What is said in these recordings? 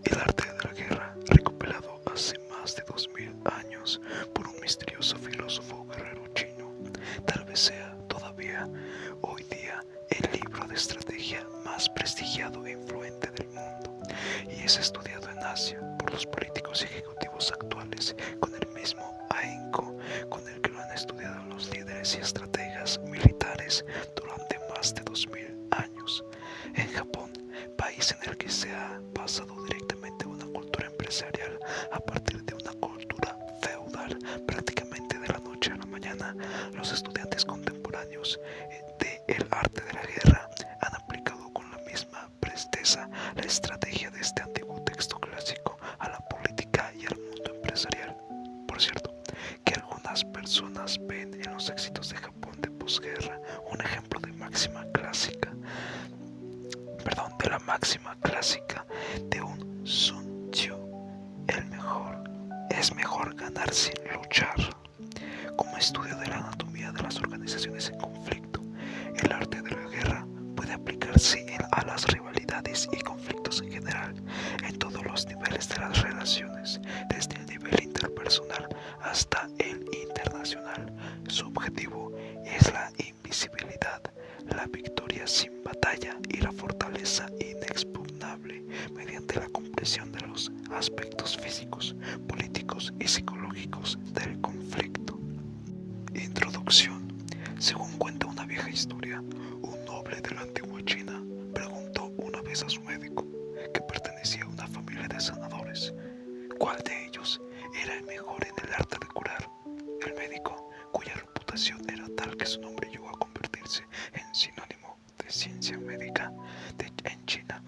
El arte de la guerra, recopilado hace más de 2000 años por un misterioso filósofo guerrero chino, tal vez sea todavía hoy día el libro de estrategia más prestigiado e influente del mundo, y es estudiado en Asia por los políticos y ejecutivos actuales con el mismo ahínco con el que lo han estudiado los líderes y estrategas militares durante más de 2000 años. En Japón, país en el que se ha pasado directamente a una cultura empresarial a partir de una cultura feudal prácticamente de la noche a la mañana, los estudiantes contemporáneos del arte de la guerra han aplicado con la misma presteza la estrategia de este antiguo texto clásico a la política y al mundo empresarial. Por cierto, que algunas personas ven en los éxitos de Japón de posguerra un ejemplo de la máxima clásica de un Sun Tzu: es mejor ganar sin luchar. Como estudio de la anatomía de las organizaciones en conflicto, el arte de la guerra puede aplicarse a las rivalidades y conflictos en general, en todos los niveles de las relaciones, desde el nivel interpersonal hasta el internacional. Su objetivo es la invisibilidad, la victoria sin batalla y la fortaleza inexpugnable mediante la comprensión de los aspectos físicos, políticos y psicológicos del conflicto. Introducción. Según cuenta una vieja historia, un noble de la antigua China preguntó una vez a su médico, que pertenecía a una familia de sanadores, cuál de ellos era el mejor en el arte de curar. El médico, cuya reputación era tal que su nombre llegó a convertirse en sinónimo de ciencia médica en China,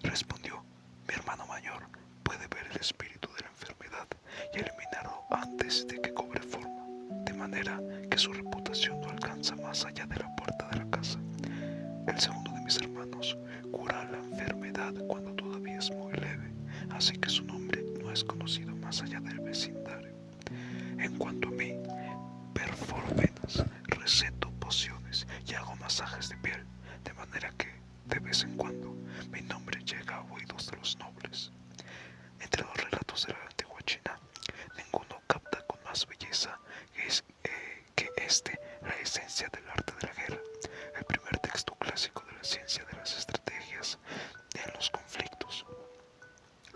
respondió: mi hermano mayor puede ver el espíritu de la enfermedad y eliminarlo antes de que cobre forma, de manera que su reputación no alcanza más allá de la puerta de la casa. El segundo de mis hermanos cura la enfermedad cuando todavía es muy leve, así que su nombre no es conocido más allá del vecindario. En cuanto a mí, perforo venas, receto pociones y hago masajes de piel, de manera que, de vez en cuando, mi nombre llega a oídos de los nobles. Entre los relatos de la antigua China, ninguno capta con más belleza que la esencia del arte de la guerra, el primer texto clásico de la ciencia de las estrategias en los conflictos.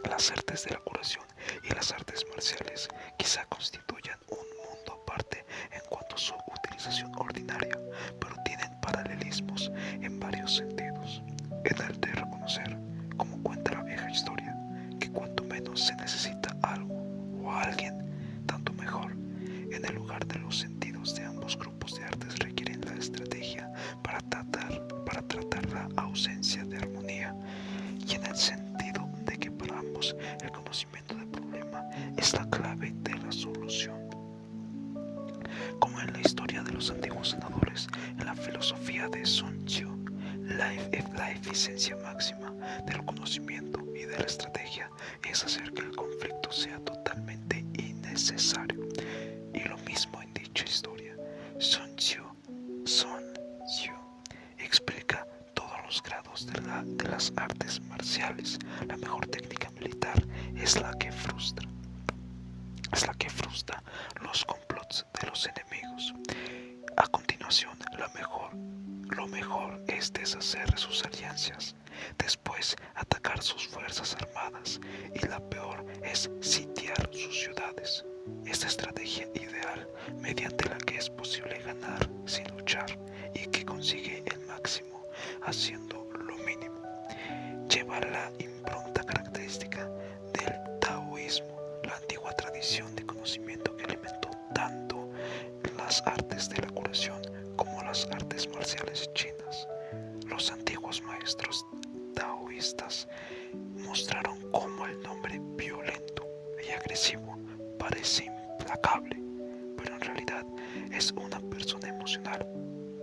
Las artes de la curación y las artes marciales quizá constituyan un mundo aparte en cuanto a su utilización ordinaria, pero tienen paralelismos en varios sentidos. En el de reconocer, como cuenta la vieja historia, que cuanto menos se necesita algo o a alguien, tanto mejor. En el lugar de los sentidos de ambos grupos de artes requieren la estrategia para tratar la ausencia de armonía, y en el sentido de que para ambos el conocimiento del problema es la clave de la solución. Como en la historia de los antiguos senadores, en la filosofía de Sun Tzu, la eficiencia máxima del conocimiento y de la estrategia es hacer que el conflicto sea totalmente innecesario. Y lo mismo en dicha historia, Sun Tzu explica todos los grados de las artes marciales. La mejor técnica militar es la que frustra los complots de los enemigos. A continuación, lo mejor es deshacer sus alianzas, después atacar sus fuerzas armadas, y la peor es sitiar sus ciudades. Esta estrategia ideal, mediante la que es posible ganar sin luchar y que consigue el máximo haciendo lo mínimo, lleva la impronta característica del taoísmo, la antigua tradición de conocimiento que alimentó tanto las artes de la curación como las artes marciales chinas. Los antiguos maestros taoístas mostraron cómo el hombre violento y agresivo parece implacable, pero en realidad es una persona emocional.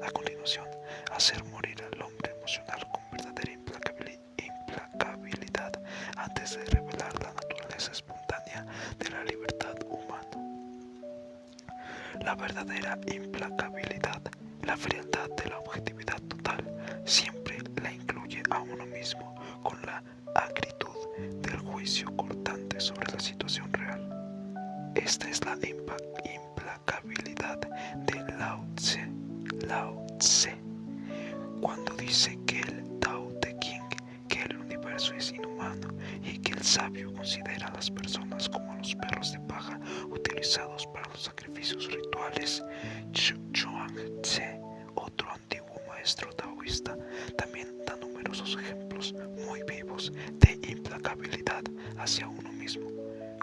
A continuación, hacer morir al hombre emocional con verdadera implacabilidad antes de revelar la naturaleza espontánea de la libertad humana. La verdadera implacabilidad, la frialdad de la objetividad total, siempre la incluye a uno mismo con la acritud del juicio cortante sobre la situación real. Esta es la implacabilidad de Lao Tse. Lao Tse, cuando dice que el Tao Te Ching, que el universo es inhumano y que el sabio considera a las personas como los perros de paja utilizados para los sacrificios rituales. Chuang Tse, otro antiguo maestro taoísta, también da numerosos ejemplos muy vivos de implacabilidad hacia uno mismo,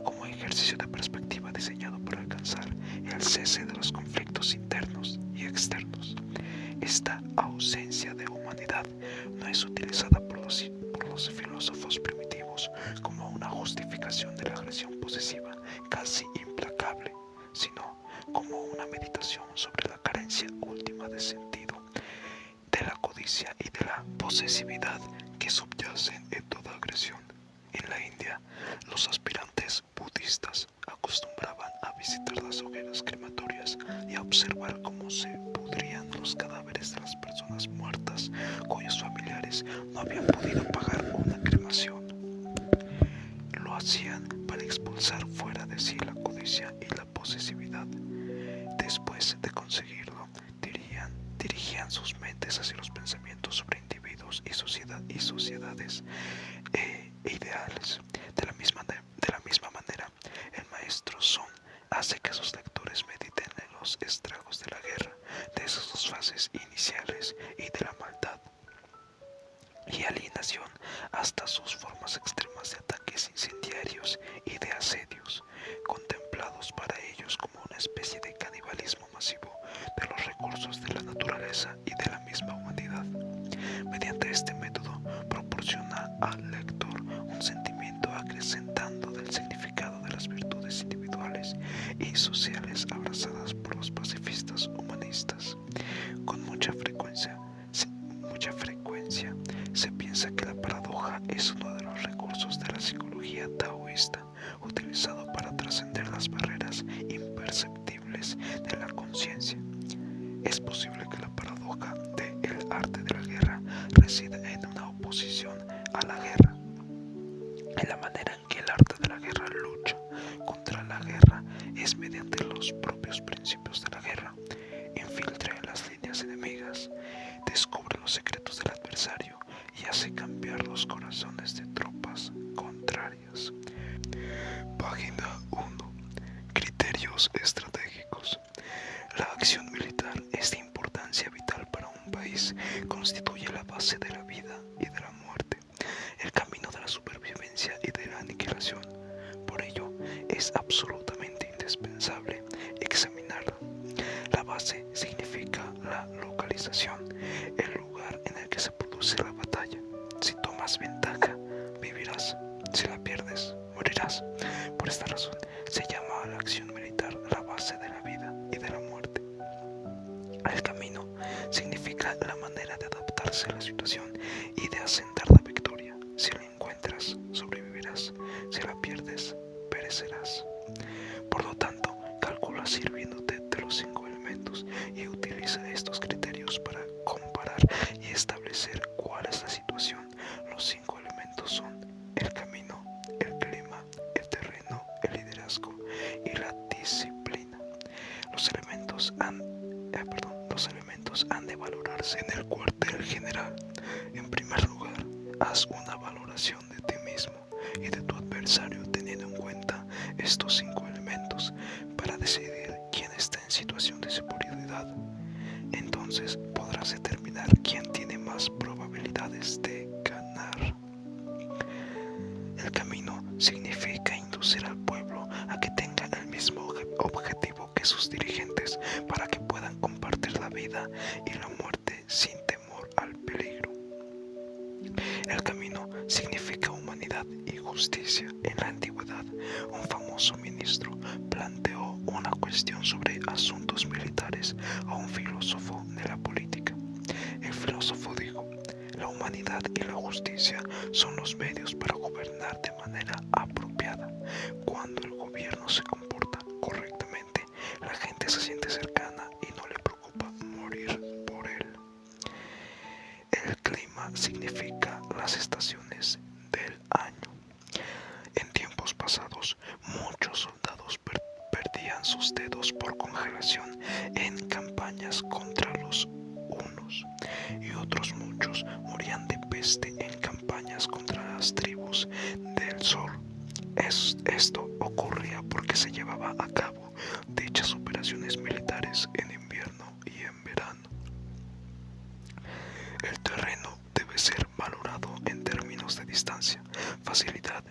como ejercicio de perspectiva diseñado para alcanzar el cese de los conflictos internos y externos. Esta ausencia de humanidad no es utilizada por los filósofos primitivos como una justificación de la agresión posesiva casi implacable, sino como una meditación sobre la carencia última de sentido, de la codicia y de la posesividad que subyacen en toda agresión. En la India, los aspirantes budistas acostumbraban a visitar las hogueras crematorias y a observar cómo se pudrían los cadáveres de las personas muertas cuyos familiares no habían podido pagar una cremación. Lo hacían para expulsar fuera de sí la codicia y la posesividad. Después de conseguirlo, dirigían sus mentes hacia los pensamientos sobre individuos y sociedades e ideales. De la misma manera, el maestro Sun hace que sus lectores mediten en los estragos de la guerra, de sus dos fases iniciales y de la maldad y alienación hasta sus formas extremas de ataques incendiarios y de asedios, contemplados para ellos como una especie de canibalismo masivo de los recursos de la naturaleza y de la misma humanidad. Mediante este método proporciona al lector un sentimiento acrecentando del significado de las virtudes individuales y sociales abrazadas por los pacifistas humanistas. Con mucha frecuencia se piensa que la paradoja es uno de los recursos de la psicología taoísta utilizado para trascender las barreras imperceptibles de la conciencia. Es posible que la paradoja del arte de la guerra resida en una oposición a la guerra, en la manera en que el arte de la guerra lucha contra la guerra es mediante los propios principios de la guerra. Infiltra en las líneas enemigas, descubre los secretos del adversario y hace cambiar los corazones de tropas contrarias. Página 1. Criterios estratégicos. La acción militar es de importancia vital para un país, constituye la base de la vida y de la muerte, el camino de la supervivencia y de la aniquilación. Por ello, es absolutamente indispensable examinarla. La base significa la localización, el lugar en el que se produce la batalla. Si tomas ventaja, vivirás. Si la pierdes, morirás. Por esta razón, se llama a la acción militar la base de la vida y de la muerte. El camino significa la manera de adaptarse a la situación y de asentar la victoria. Si la encuentras, sobrevivirás. Si la pierdes, perecerás. Por lo tanto, calcula sirviéndote de los 5 elementos y utiliza estos criterios para comparar y establecer cuál es la situación. Los 5 elementos son el camino, el clima, el terreno, el liderazgo y la disciplina. Los elementos han de valorarse en el cuartel general. En primer lugar, haz una valoración de ti mismo y de tu adversario teniendo en cuenta estos 5 elementos para decidir quién está en situación de superioridad. Entonces podrás determinar quién tiene más probabilidades de ganar. El camino significa inducir al pueblo a que tenga el mismo objetivo que sus dirigentes para que puedan compartir la vida y la muerte sin temor al peligro. El camino significa humanidad y justicia. En la antigüedad, un famoso ministro planteó una cuestión sobre asuntos militares a un filósofo de la política. El filósofo dijo: la humanidad y la justicia son los medios para gobernar de manera apropiada. Cuando el gobierno se comporta correctamente, la gente se siente cercana y no le preocupa morir por él. El clima significa las estaciones del año. campañas contra las tribus del sur. Esto ocurría porque se llevaba a cabo dichas operaciones militares en invierno y en verano. El terreno debe ser valorado en términos de distancia, facilidad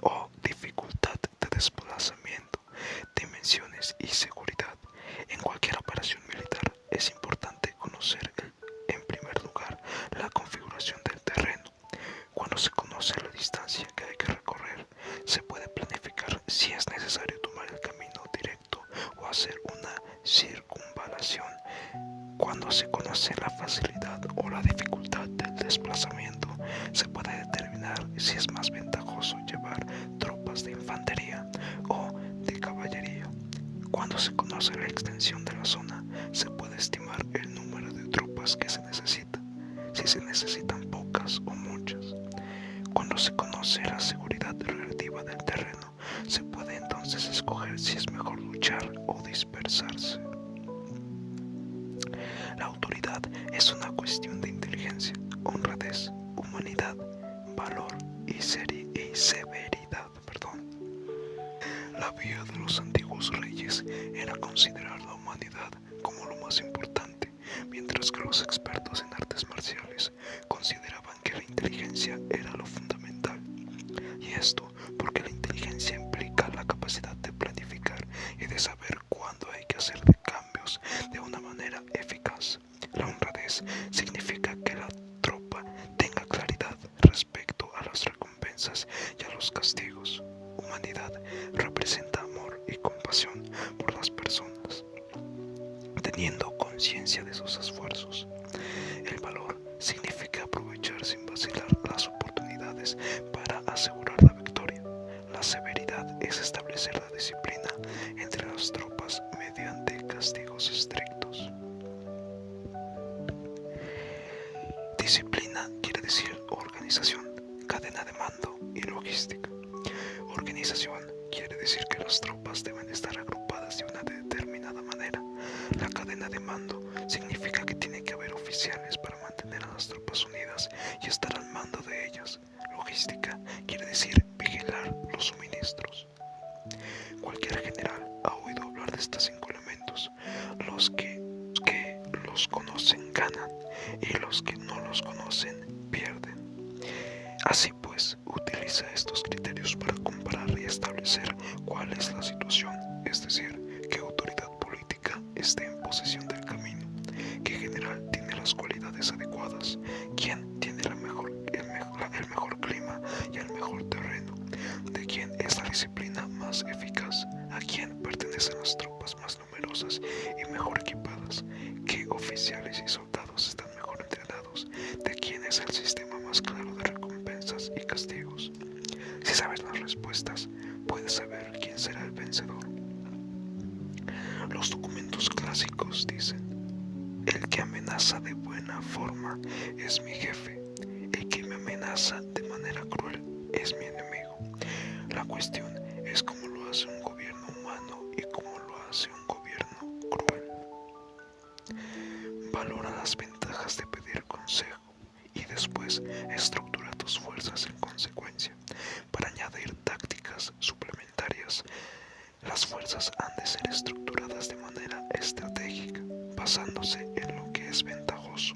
o dificultad de desplazamiento, dimensiones y seguridad. En cualquier operación militar es importante conocer en primer lugar la configuración del terreno. Cuando se conoce la distancia que hay que recorrer, se puede planificar si es necesario tomar el camino directo o hacer una circunvalación. Cuando se conoce la facilidad o la dificultad del desplazamiento, se puede determinar si es más ventajoso llevar tropas de infantería o de caballería. Cuando se conoce la extensión de la zona, se puede estimar el número de tropas que se necesita, si se necesitan pocas o muchas. Cuando se conoce la seguridad relativa del terreno, se puede entonces escoger si es mejor luchar o dispersarse. La autoridad es una cuestión de inteligencia, honradez, humanidad, valor y severidad. La vía de los antiguos reyes era considerar la humanidad como lo más importante, mientras que los expertos en artes marciales consideraban que la inteligencia era lo fundamental. Y esto porque la inteligencia implica la capacidad de planificar y de saber cuándo hay que hacer cambios de una manera eficaz. La honradez significa que la tropa tenga claridad respecto a las recompensas y a los castigos. Humanidad representa amor y compasión por las personas, teniendo conciencia de sus esfuerzos. El valor significa aprovechar sin vacilar las oportunidades para asegurar la victoria. La severidad es establecer la disciplina entre las tropas mediante castigos estrictos. Disciplina quiere decir organización, cadena de mando y logística. Organización quiere decir que las tropas deben estar agrupadas de una determinada manera. La cadena de mando significa que tiene que haber oficiales para mantener a las tropas unidas y estar al mando de ellas. Logística quiere decir vigilar los suministros. Cualquier general ha oído hablar de estos 5 elementos. Los que los conocen ganan y los que no los conocen pierden. Así pues, utiliza estos criterios para comparar y establecer cuál es la situación, es decir, qué autoridad política está en posesión del camino, qué general tiene las cualidades adecuadas, quién tiene el mejor clima y el mejor terreno, de quién es la disciplina más eficaz, a quién pertenecen las tropas más numerosas y mejor equipadas, qué oficiales y soldados están mejor entrenados, de quién es el sistema más claro de recompensas y castigos. Si sabes las respuestas, puedes saber quién será el vencedor. Los documentos clásicos dicen: el que amenaza de buena forma es mi jefe, el que me amenaza de manera cruel es mi enemigo. La cuestión es cómo lo hace un gobierno humano y cómo lo hace un gobierno cruel. Valora las ventajas de pedir consejo y después estructura tus fuerzas en consecuencia. Para añadir tácticas suplementarias, las fuerzas han de ser estructuradas de manera estratégica, basándose en lo que es ventajoso.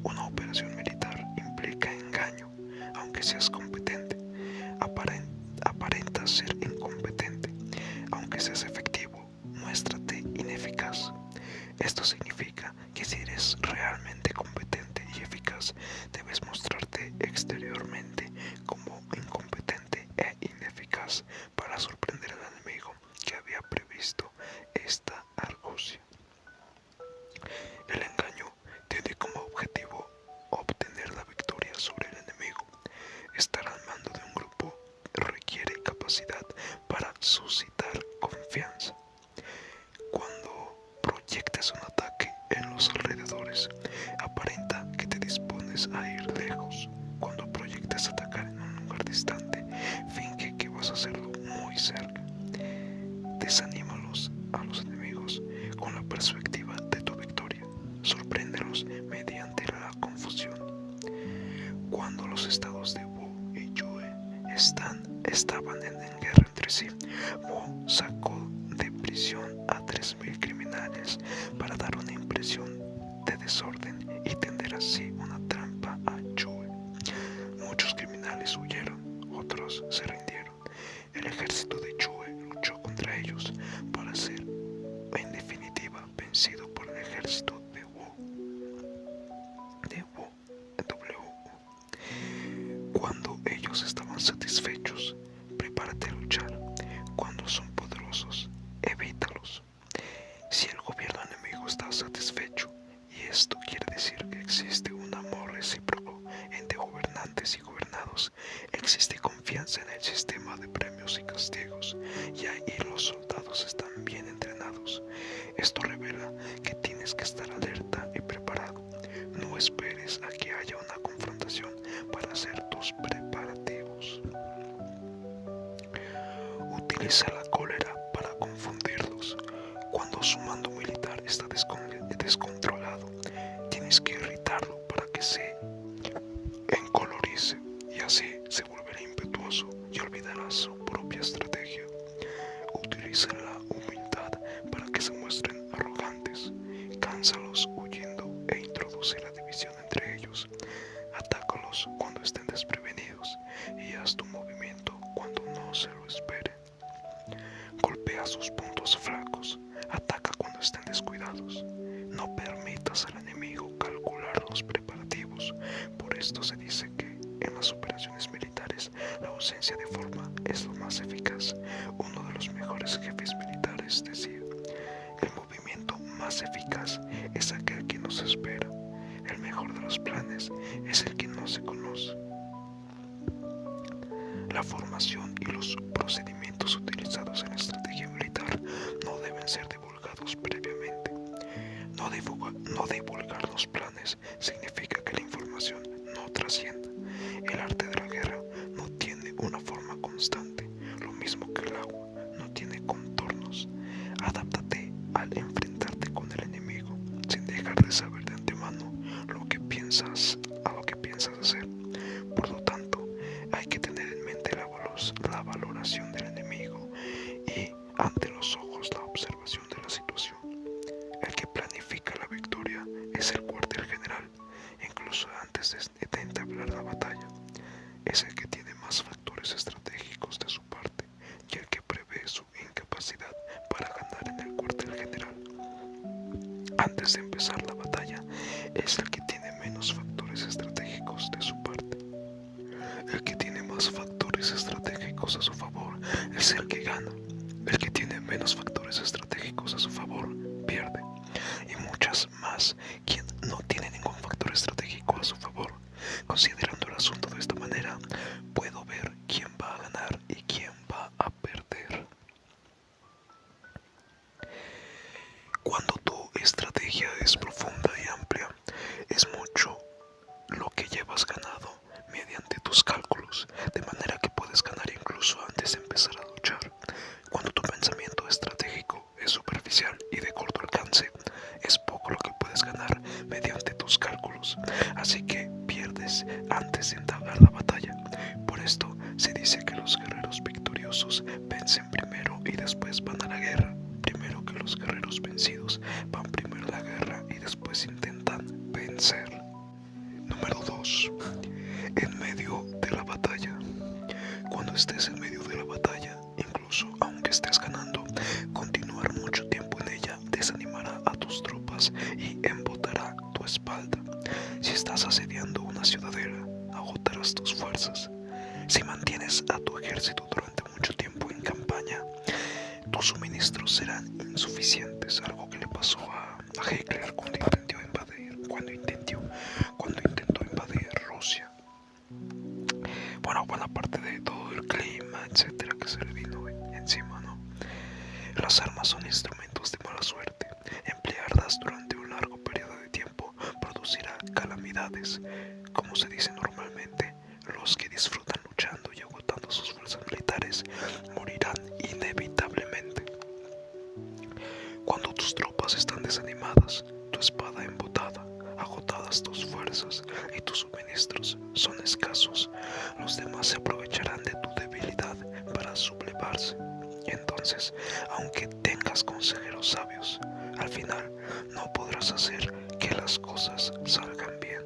Una operación militar implica engaño, aunque seas competente. Aparenta ser incompetente, aunque seas efectivo, muéstrate ineficaz. Esto significa que si eres realmente competente y eficaz, debes mostrarte exteriormente como incompetente e ineficaz para sorprender al enemigo que había previsto esta argucia. El engaño tiene como objetivo obtener la victoria sobre el enemigo. Estar al mando de un grupo requiere capacidad para suscitar confianza. Cuando proyectes un ataque en los alrededores, aparenta que te dispones a ir lejos. Cuando proyectes atacar en un lugar distante, finge que vas a hacerlo muy cerca. Desanímalos a los enemigos con la perspectiva de tu victoria. Sorpréndelos mediante la confusión. Cuando los estados de Wu y Yue estaban en guerra entre sí. Wu sacó de prisión a 3.000 criminales para dar una impresión de desorden y tender así una trampa a Yue. Muchos criminales huyeron, otros se rindieron. El ejército de Yue luchó contra ellos para ser, en definitiva, vencido por el ejército de Wu. Cuando ellos estaban satisfechos, prepárate a luchar. Cuando son poderosos, evítalos. Si el gobierno enemigo está satisfecho, y esto quiere decir que existe un amor recíproco entre gobernantes y gobernados, existe confianza en el sistema de premios y castigos, y ahí los soldados están bien entrenados. Esto revela que tienes que estar alerta y preparado. No esperes a que haya una confrontación para hacer tus preparativos. Utiliza la cólera para confundirlos. Cuando su mando militar está descontrolado, tienes que irritarlo para que se encolorice y así se volverá impetuoso y olvidará su propia estrategia. Utiliza la humildad para que se muestren arrogantes. Cánsalos huyendo e introduce la división entre ellos. Atácalos cuando estén desprevenidos y haz tu movimiento cuando no se lo espere. Golpea sus puntos flacos. Ataca cuando estén descuidados. No permitas al enemigo calcular los preparativos. Por esto se dice que en las operaciones militares la ausencia de forma es lo más eficaz. Uno de los mejores jefes militares decía: el movimiento más eficaz es aquel que no se espera. El mejor de los planes es el que no se conoce. La formación y los procedimientos utilizados en la estrategia militar no deben ser divulgados previamente. No divulgar los planes significa que la información no trascienda. El arte de la guerra no tiene una forma constante, lo mismo que el agua no tiene contornos. Adáptate al enfrentarte con el enemigo, sin dejar de saber de antemano lo que piensas hacer. Por lo tanto, hay que tener en mente la valoración del enemigo y, ante los ojos, la observación de la situación. El que planifica la victoria es el cuartel general, incluso antes de entablar la batalla. Es el que tiene más factores estratégicos de su parte y el que prevé su incapacidad para ganar en el cuartel general. Antes de empezar la batalla, es el que tiene menos factores estratégicos de su parte. El que tiene más factores estratégicos a su favor es el que gana. El que tiene menos factores estratégicos a su favor pierde. Y muchas más quien no tiene ningún factor estratégico a su favor. Considerando el asunto de esta manera, puedo ver quién va a ganar y quién va a perder. Cuando tu estrategia es profunda y amplia, es mucho lo que llevas ganado mediante tus cálculos, de manera que puedes ganar incluso antes de empezar a luchar. Cuando tu pensamiento estratégico es superficial y de corto alcance, es poco lo que puedes ganar mediante tus cálculos, así que pierdes antes de entablar la batalla. Por esto se dice que los guerreros victoriosos vencen primero y después van a la guerra. Primero que los guerreros vencidos van primero a la guerra y después intentan vencer. Número 2. En medio de la batalla. Cuando estés en medio de la batalla, incluso aunque estés ganando, continuar mucho tiempo en ella desanimará a tus tropas y embotará tu espalda. Si estás asediando una ciudadela, agotarás tus fuerzas. Si mantienes a tu ejército durante mucho tiempo en campaña, tus suministros serán insuficientes, algo que le pasó a Hitler cuando intentó invadir Rusia. Bueno, buena parte de todo el clima, etcétera, que se le vino encima, ¿no? Las armas son instrumentos de mala suerte. Emplearlas durante un largo periodo de tiempo producirá calamidades. Como se dice normalmente, los que disfrutan luchando y agotando sus fuerzas militares morirán inevitablemente. Cuando tus tropas están desanimadas, tu espada embotada, agotadas tus fuerzas y tus suministros son escasos, Los demás se aprovecharán de tu debilidad para sublevarse. Entonces, aunque tengas consejeros sabios, al final no podrás hacer que las cosas salgan bien.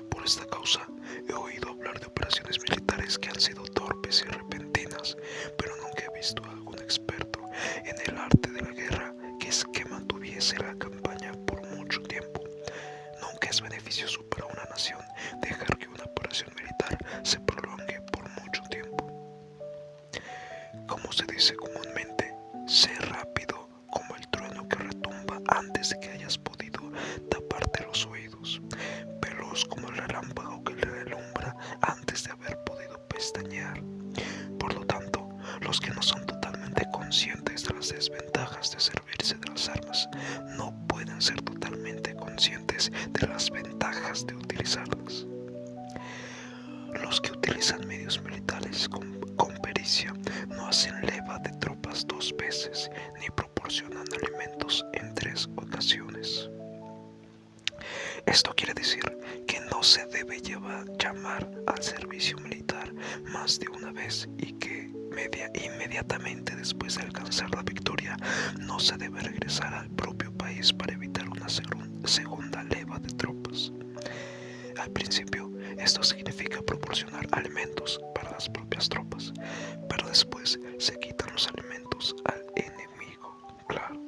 Por esta causa, he oído hablar de operaciones militares que han sido torpes y repentinas, pero nunca he visto a algún experto en el arte de la guerra que mantuviese la campaña por mucho tiempo. Nunca es beneficioso para una nación dejar que una operación militar se prolongue por mucho tiempo. Como se dice comúnmente, sé rápido como el trueno que retumba antes de que hayas podido taparte los oídos, veloz como el relámpago que le relumbra antes de haber podido pestañear. Por lo tanto, los que no son totalmente conscientes de las desventajas de servirse de las armas no pueden ser totalmente conscientes de las ventajas de utilizarlas. Los que utilizan medios militares con pericia no hacen leva de tropas 2 veces ni proporcionan alimentos en 3 ocasiones. Esto quiere decir que no se debe llamar al servicio militar más de una vez y que inmediatamente después de alcanzar la victoria no se debe regresar al propio país para evitar una segunda leva de tropas. Al principio, esto significa proporcionar alimentos para las propias tropas, pero después se quitan los alimentos al enemigo. Claro.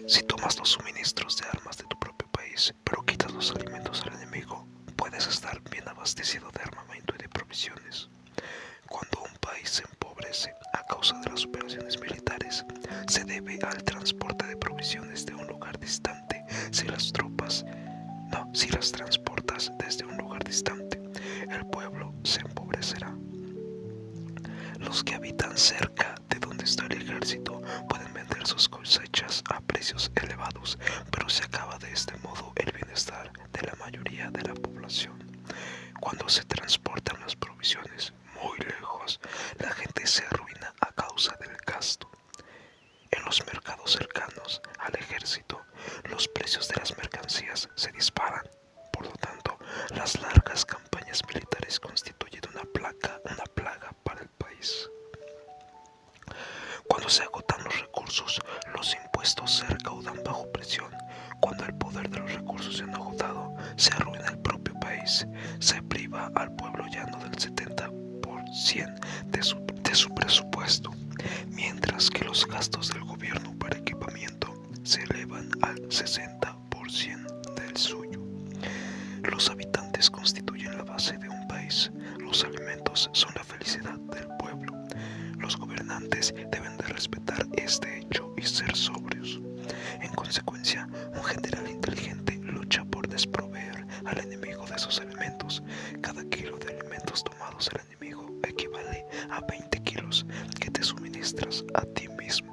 Si tomas los suministros de armas de tu propio país, pero quitas los alimentos al enemigo, puedes estar bien abastecido de armamento y de provisiones. Cuando un país se empobrece a causa de las operaciones militares, se debe al transporte de provisiones de un lugar distante. Si las transportas desde un lugar distante, el pueblo se empobrecerá. Los que habitan cerca de donde está el ejército pueden vender sus cosechas a precios elevados, pero se acaba de este modo el bienestar de la mayoría de la población. Cuando se transportan las provisiones muy lejos, la gente se arruina a causa del gasto. En los mercados cercanos al ejército, los precios de las mercancías se disparan. Por lo tanto, las largas campañas militares constituyen una plaga para el país. Cuando se agotan los recursos, los impuestos se recaudan bajo presión. Cuando el poder de los recursos se han agotado, se arruina el propio país. Se priva al pueblo llano del 70% de su presupuesto, mientras que los gastos del gobierno para equipamiento se elevan al 60% del suyo. Los habitantes constituyen la base de un país. Los alimentos son la felicidad del pueblo. Los gobernantes deben de respetar este hecho y ser sobrios. En consecuencia, un general inteligente lucha por desproveer al enemigo de sus alimentos. Cada kilo de alimentos tomados al enemigo equivale a 20 kilos que te suministras a ti mismo.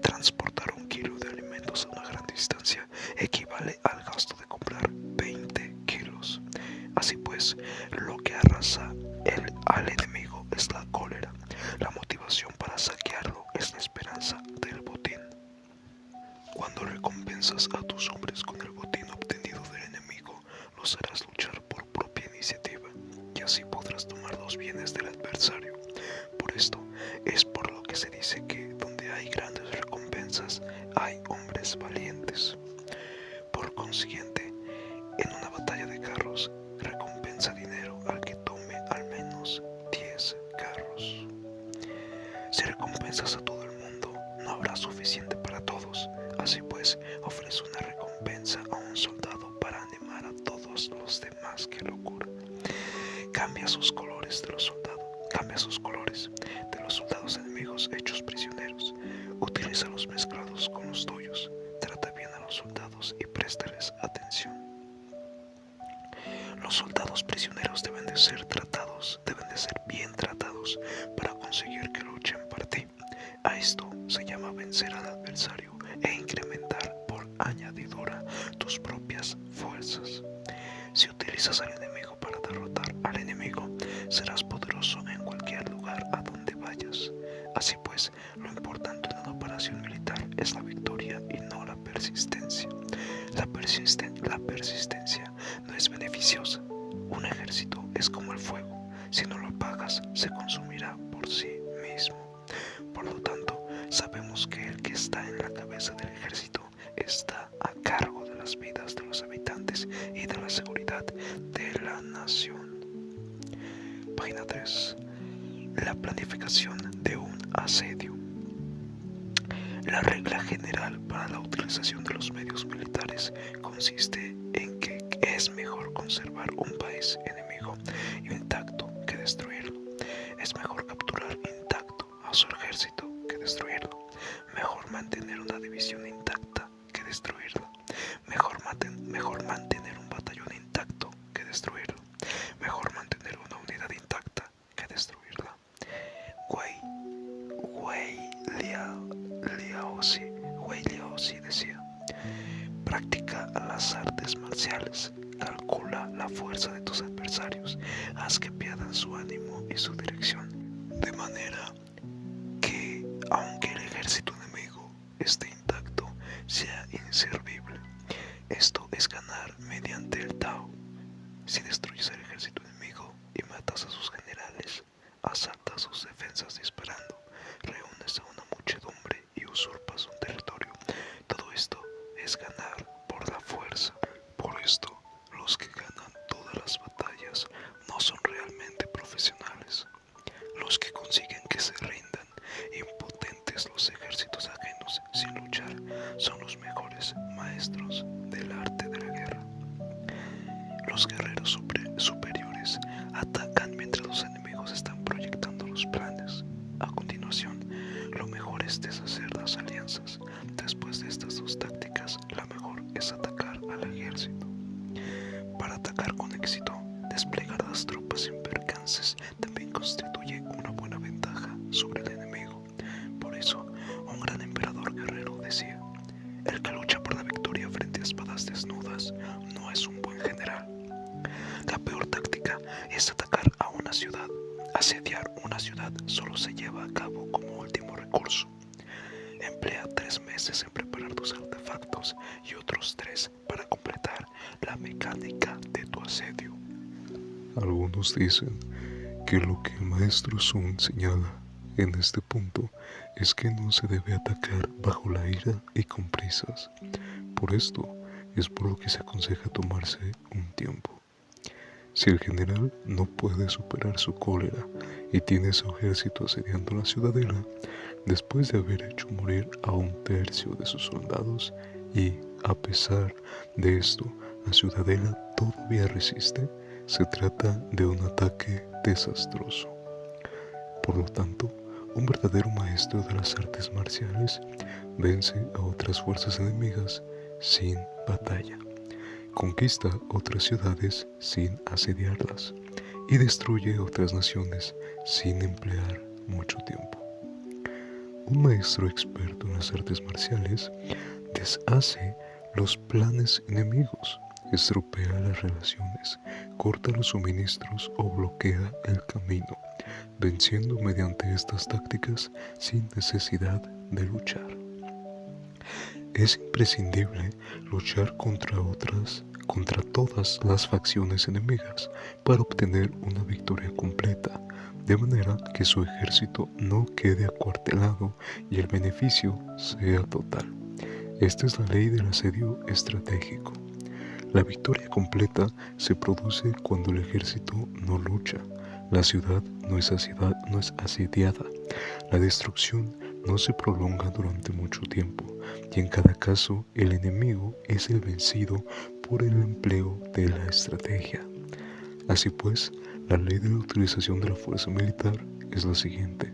Transportar un kilo de alimentos a una gran distancia equivale al gasto de comprar 20 kilos. Así pues, lo que arrasa al enemigo es la cólera. La motivación para saquearlo es la esperanza del botín. Cuando recompensas a tus hombres con el botín obtenido del enemigo, los harás luchar por propia iniciativa, y así podrás tomar los bienes del adversario. Por esto es por lo que se dice que donde hay grandes recompensas, hay hombres valientes. Por consiguiente, en una batalla de carros, recompensa dinero al que tome al menos 10 carros. Si recompensas a todo el mundo, no habrá suficiente para todos. Así pues, ofrece una recompensa a un soldado para animar a todos los demás. ¡Qué locura! Cambia sus colores de los soldados enemigos hechos prisioneros. Utilízalos mezclados con los tuyos. Trata bien a los soldados y préstales atención. Los soldados prisioneros deben de ser bien tratados para conseguir que luchen por ti. A esto se llama vencer al adversario e incrementar por añadidura tus propias fuerzas. Si utilizas al enemigo para derrotar al enemigo, serás poderoso en cualquier lugar a donde vayas. Así pues, lo importante en una operación militar es la victoria y no la persistencia. La persistencia beneficiosa. Un ejército es como el fuego, si no lo apagas se consumirá por sí mismo. Por lo tanto, sabemos que el que está en la cabeza del ejército está a cargo de las vidas de los habitantes y de la seguridad de la nación. Página 3. La planificación de un asedio. La regla general para la utilización de los medios militares consiste en que es mejor conservar un país enemigo intacto que destruirlo. Es mejor capturar intacto a su ejército que destruirlo. Mejor mantener una división intacta que destruirla. Mejor mantener un batallón intacto que destruirlo. Mejor mantener una unidad intacta que destruirla. Wei Liaozi decía: practica las artes marciales, calcula la fuerza de tus adversarios, haz que pierdan su ánimo y su dirección, de manera que, aunque el ejército enemigo esté intacto, sea inservible. Esto es ganar mediante el Tao. Si destruyes al ejército enemigo y matas a sus generales, asaltas sus defensas disparando, reúnes a una muchedumbre y usurpas un territorio. Todo esto es ganar por la fuerza. Por esto, los que ganan todas las batallas no son realmente profesionales. Los que consiguen que se rindan impotentes los ejércitos ajenos sin luchar son los mejores maestros del arte de la guerra. Los guerreros superiores atacan mientras los enemigos están proyectando los planes. A continuación, lo mejor es deshacer las alianzas. Después de estas dos tácticas, la mejor es atacar al ejército. Para atacar con éxito, desplegar las tropas sin percances también constituye una buena ventaja sobre el enemigo. Por eso, un gran emperador guerrero decía: el que lucha por la victoria frente a espadas desnudas no es un buen general. La peor táctica es atacar a una ciudad. Asediar una ciudad solo se lleva a cabo como último recurso. Emplea 3 meses en preparar tus artefactos y otros 3 para completar la mecánica de tu asedio. Algunos dicen que lo que el maestro Sun señala en este punto es que no se debe atacar bajo la ira y con prisas. Por esto es por lo que se aconseja tomarse un tiempo. Si el general no puede superar su cólera y tiene su ejército asediando la ciudadela, después de haber hecho morir a 1/3 de sus soldados y, a pesar de esto, la ciudadela todavía resiste, se trata de un ataque desastroso. Por lo tanto, un verdadero maestro de las artes marciales vence a otras fuerzas enemigas sin batalla, conquista otras ciudades sin asediarlas y destruye otras naciones sin emplear mucho tiempo. Un maestro experto en las artes marciales deshace los planes enemigos, estropea las relaciones, corta los suministros o bloquea el camino, venciendo mediante estas tácticas sin necesidad de luchar. Es imprescindible luchar contra todas las facciones enemigas para obtener una victoria completa, de manera que su ejército no quede acuartelado y el beneficio sea total. Esta es la ley del asedio estratégico. La victoria completa se produce cuando el ejército no lucha, la ciudad no es asediada, la destrucción no se prolonga durante mucho tiempo y en cada caso el enemigo es el vencido por el empleo de la estrategia. Así pues, la ley de la utilización de la fuerza militar es la siguiente: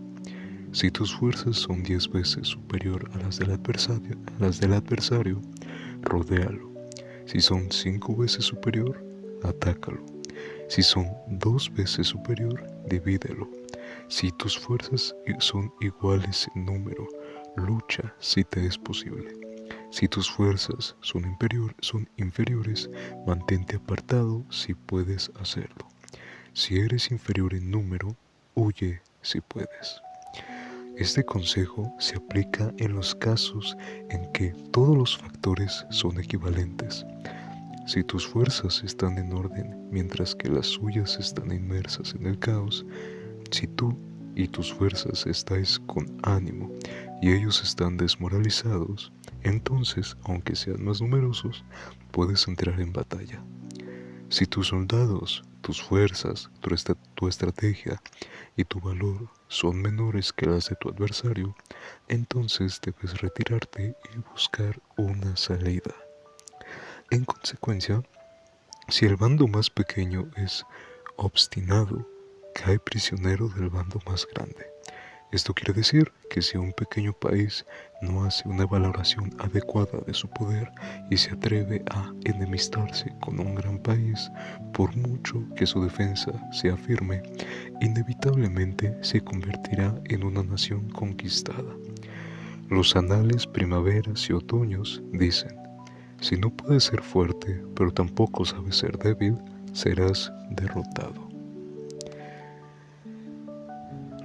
si tus fuerzas son 10 veces superior a las del adversario, rodéalo. Si son 5 veces superior, atácalo. Si son 2 veces superior, divídelo. Si tus fuerzas son iguales en número, lucha si te es posible. Si tus fuerzas son inferiores, mantente apartado si puedes hacerlo. Si eres inferior en número, huye si puedes. Este consejo se aplica en los casos en que todos los factores son equivalentes. Si tus fuerzas están en orden mientras que las suyas están inmersas en el caos, si tú y tus fuerzas estáis con ánimo y ellos están desmoralizados, entonces, aunque sean más numerosos, puedes entrar en batalla. Si tus soldados, tus fuerzas, tu estrategia y tu valor son menores que las de tu adversario, entonces debes retirarte y buscar una salida. En consecuencia, si el bando más pequeño es obstinado, cae prisionero del bando más grande. Esto quiere decir que si un pequeño país no hace una valoración adecuada de su poder y se atreve a enemistarse con un gran país, por mucho que su defensa sea firme, inevitablemente se convertirá en una nación conquistada. Los anales primaveras y otoños dicen: si no puedes ser fuerte, pero tampoco sabes ser débil, serás derrotado.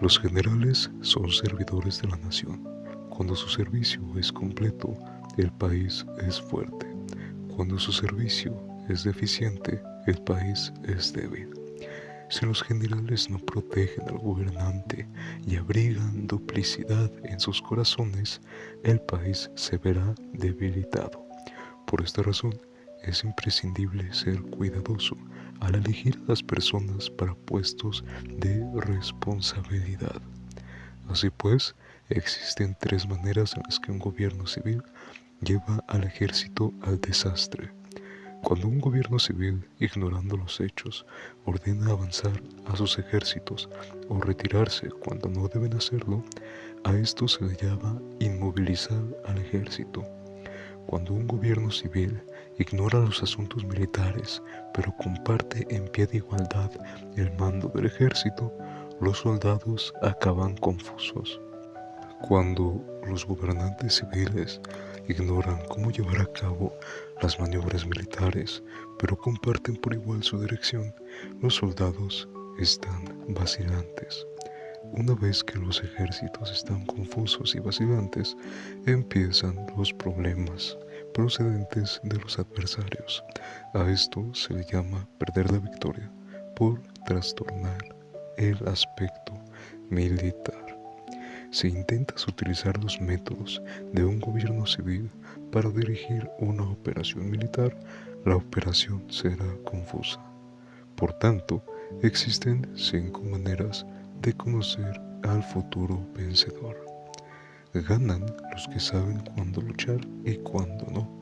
Los generales son servidores de la nación. Cuando su servicio es completo, el país es fuerte. Cuando su servicio es deficiente, el país es débil. Si los generales no protegen al gobernante y abrigan duplicidad en sus corazones, el país se verá debilitado. Por esta razón, es imprescindible ser cuidadoso al elegir a las personas para puestos de responsabilidad. Así pues, existen 3 maneras en las que un gobierno civil lleva al ejército al desastre. Cuando un gobierno civil, ignorando los hechos, ordena avanzar a sus ejércitos o retirarse cuando no deben hacerlo, a esto se le llama inmovilizar al ejército. Cuando un gobierno civil ignora los asuntos militares, pero comparte en pie de igualdad el mando del ejército, los soldados acaban confusos. Cuando los gobernantes civiles ignoran cómo llevar a cabo las maniobras militares, pero comparten por igual su dirección, los soldados están vacilantes. Una vez que los ejércitos están confusos y vacilantes, empiezan los problemas procedentes de los adversarios. A esto se le llama perder la victoria por trastornar el aspecto militar. Si intentas utilizar los métodos de un gobierno civil para dirigir una operación militar, la operación será confusa. Por tanto, existen 5 maneras de conocer al futuro vencedor. Ganan los que saben cuándo luchar y cuándo no.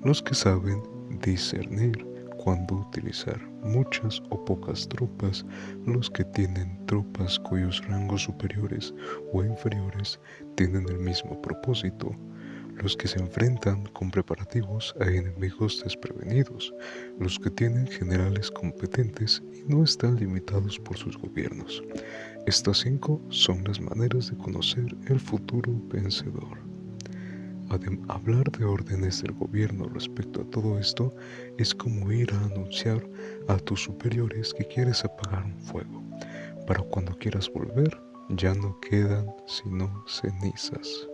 Los que saben discernir cuándo utilizar muchas o pocas tropas. Los que tienen tropas cuyos rangos superiores o inferiores tienen el mismo propósito. Los que se enfrentan con preparativos a enemigos desprevenidos, los que tienen generales competentes y no están limitados por sus gobiernos. Estas 5 son las maneras de conocer el futuro vencedor. Hablar de órdenes del gobierno respecto a todo esto es como ir a anunciar a tus superiores que quieres apagar un fuego. Para cuando quieras volver, ya no quedan sino cenizas.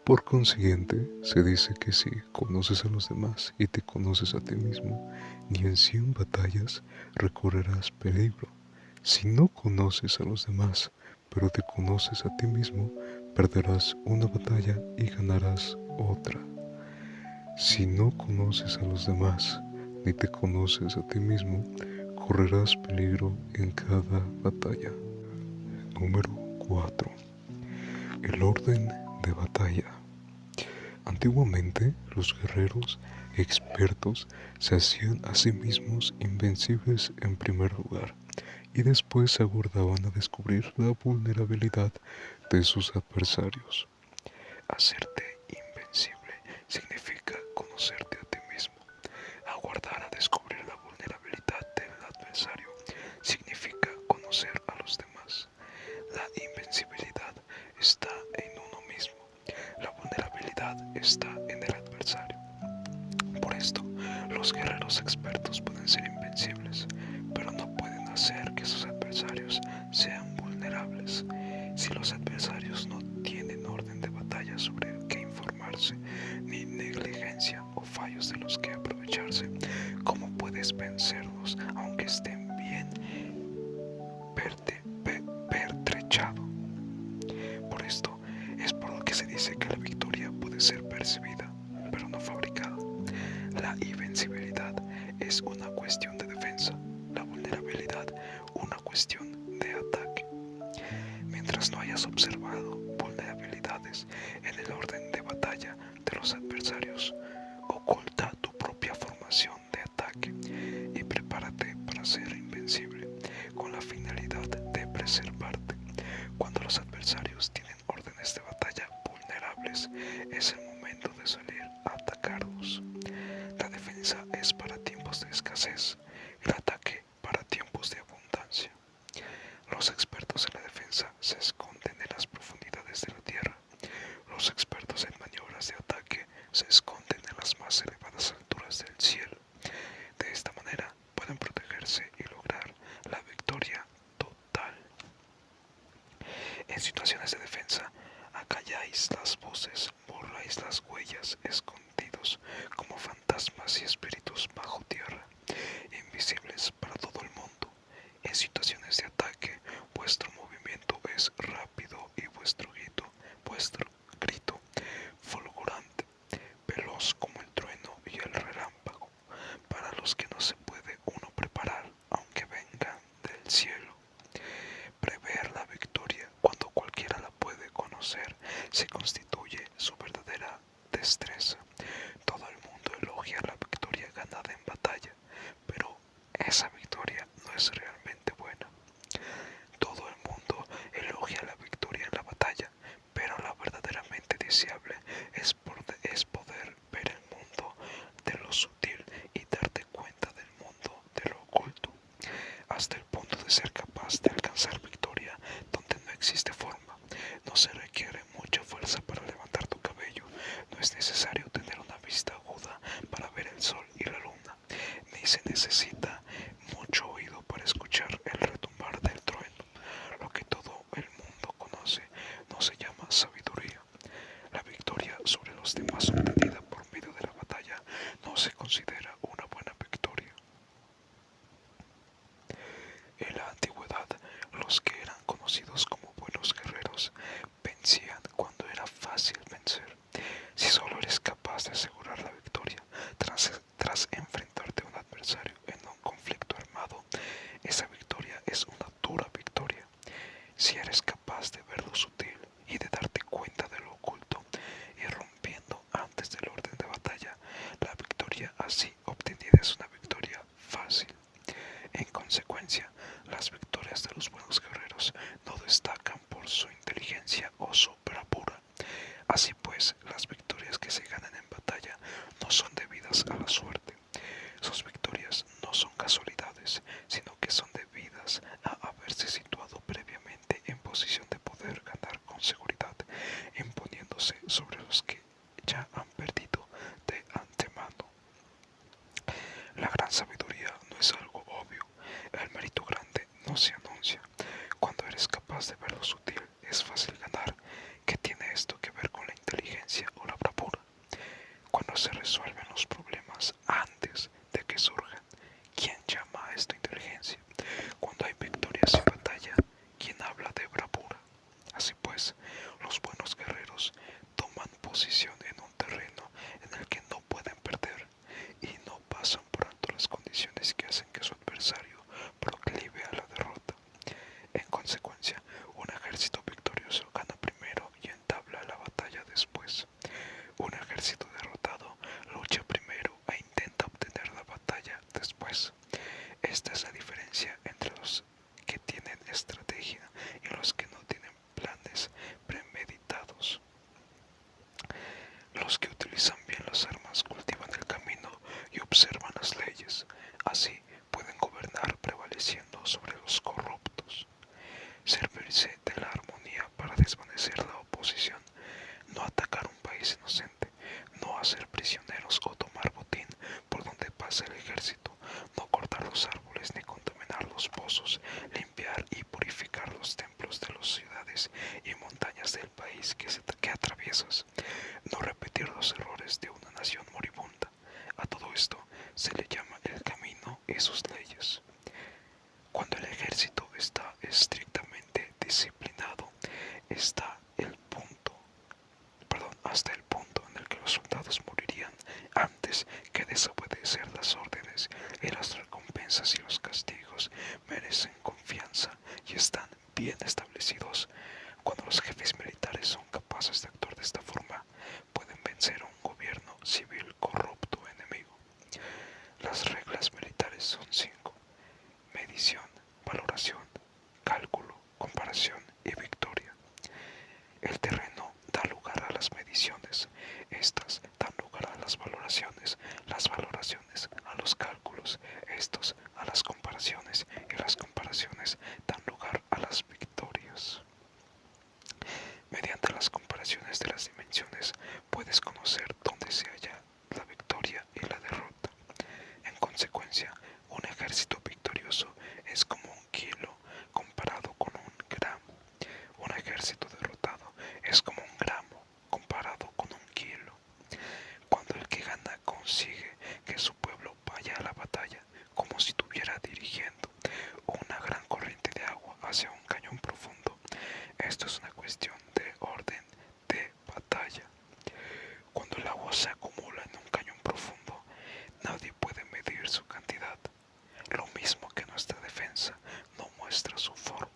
Por consiguiente, se dice que si conoces a los demás y te conoces a ti mismo, ni en 100 batallas recorrerás peligro. Si no conoces a los demás, pero te conoces a ti mismo, perderás una batalla y ganarás otra. Si no conoces a los demás, ni te conoces a ti mismo, correrás peligro en cada batalla. Número 4. El orden de batalla. Antiguamente, los guerreros expertos se hacían a sí mismos invencibles en primer lugar y después se abordaban a descubrir la vulnerabilidad de sus adversarios. Hacerte invencible significa conocerte a ti mismo. Aguardar a descubrir la vulnerabilidad del adversario significa conocer a los demás. La invencibilidad está en uno mismo. La vulnerabilidad está en el adversario. Por esto, los guerreros expertos pueden ser invencibles, pero no pueden hacer que sus adversarios sean vulnerables. Si los adversarios no tienen orden de batalla sobre el que informarse, ni negligencia o fallos de los que aprovecharse, puedes vencerlos aunque estén bien pertrechados. Por esto es por lo que se dice que la victoria puede ser percibida, pero no fabricada. La invencibilidad es una cuestión de defensa, la vulnerabilidad una cuestión de ataque. Mientras no hayas observado vulnerabilidades en el orden de batalla de los adversarios, oculta tu propia formación de ataque y prepárate para ser invencible con la finalidad de preservarte. Cuando los adversarios tienen órdenes de batalla vulnerables, es el momento de salir a atacarlos. La defensa es para tiempos de escasez, el ataque para tiempos de abundancia. Los expertos en la defensa se esconden en las profundidades de la tierra. Los expertos en maniobras de ataque se esconden en las más elevadas alturas del cielo. De esta manera pueden protegerse y lograr la victoria total. En situaciones de defensa, acalláis las voces, borráis las huellas, escondidos como fantasmas y espíritus bajo tierra, invisibles para todo el mundo. En situaciones de ataque, vuestro movimiento es rápido y vuestro grito fulgurante, veloz como el trueno y el relámpago, para los que no se puede uno preparar, aunque vengan del cielo. Prever la victoria cuando cualquiera la puede conocer se constituye su verdadera destreza. Todo el mundo elogia la victoria ganada en batalla, pero esa victoria no es realmente buena. Todo el mundo elogia la victoria en la batalla, pero la verdaderamente deseable es poder ver el mundo de lo sutil y darte cuenta del mundo de lo oculto, hasta el punto de ser capaz de alcanzar victoria donde no existe forma. No se requiere mucha fuerza para levantar tu cabello, no es necesario tener una vista aguda para ver el sol y la luna, ni se necesita mucho oído para escuchar el retumbar del trueno. Lo que todo el mundo conoce no se llama sabiduría. La victoria sobre los demás obtenida por medio de la batalla no se considera una buena victoria. En la antigüedad, los que eran conocidos como buenos guerreros vencían cuando era fácil vencer. Si solo eres capaz de asegurar la victoria tras enfrentarte a un adversario en un conflicto armado, esa victoria es una dura victoria. Si eres capaz de ver lo sutil y de darte cuenta de lo oculto, y rompiendo antes del orden de batalla, la victoria así obtenida es una victoria fácil. En consecuencia, las victorias de los buenos guerreros no destacan por su inteligencia o su bravura. Así pues, las victorias que se ganan en batalla no son debidas a la suerte. Sus victorias no son casualidades, sino que son debidas a haberse situado previamente en posición de poder ganar con seguridad, imponiéndose sobre los que ya han perdido de antemano. La gran sabiduría no es algo obvio, el mérito grande no se anuncia. Cuando eres capaz de ver lo sutil, es fácil ganar. ¿Qué tiene esto que ver con la inteligencia o la bravura? Cuando se resuelven los problemas antes de que surjan, ¿quién llama a esto inteligencia? Cuando hay victorias en batalla, ¿quién habla de bravura? Así pues, los buenos guerreros toman posición en un terreno en el que no pueden perder y no pasan por alto las condiciones que hacen que su adversario proclive a la derrota. En consecuencia, un ejército victorioso gana primero y entabla la batalla después. Un ejército derrotado lucha primero e intenta obtener la batalla después. Esta es la diferencia entre los que tienen estrategia y los que no tienen planes premeditados. Los que utilizan bien las armas cultivan el camino y observan las leyes. Así pueden gobernar prevaleciendo sobre los corruptos. Servirse de la armonía para desvanecer la oposición. No atacar un país inocente. No hacer prisioneros o tomar botín por donde pase el ejército. No cortar los árboles ni contaminar los pozos. Limpiar y purificar los templos de las ciudades y montañas del país que atraviesas. No repetir los errores de una nación moribunda. A todo esto se le llama el camino y sus leyes. Cuando el ejército está estrictamente disciplinado, hasta el punto en el que los soldados morirían antes que desobedecer las órdenes, y las recompensas y los castigos merecen confianza y están bien establecidos. Cuando los jefes militares son capaces de actuar de esta forma, pueden vencer a un gobierno civil corrupto enemigo. Las reglas militares son 5: medición, valoración, cálculo, comparación y victoria. El terreno da lugar a las mediciones, estas dan lugar a las valoraciones a los cálculos, estos a las comparaciones y las comparaciones dan lugar a las victorias. Mediante las comparaciones de las dimensiones puedes conocer dónde se halla la victoria y la derrota. En consecuencia, un ejército victorioso es como un kilo comparado con un gramo. Un ejército derrotado es como un gramo comparado con un kilo. Cuando el que gana consigue que su pueblo vaya a la batalla como si estuviera dirigiendo una gran corriente de agua hacia un cañón profundo, esto es una cuestión de orden de batalla. Cuando el agua se acumula en un cañón profundo, nadie puede medir su cantidad. Lo mismo que nuestra defensa no muestra su forma.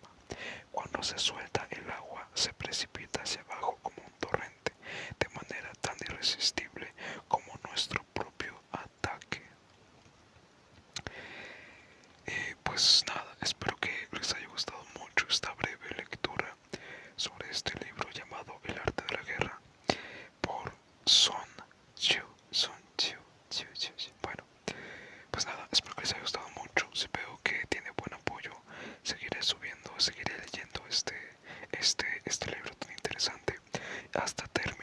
Cuando se suelta el agua, se precipita hacia abajo como un torrente, de manera tan irresistible como nuestro propio ataque. Pues nada, espero que les haya gustado mucho esta breve lectura sobre este libro llamado El arte de la guerra por Sun Tzu. Bueno, pues nada, espero que les haya gustado mucho. Si veo que tiene buen apoyo, seguiré leyendo este libro tan interesante hasta terminar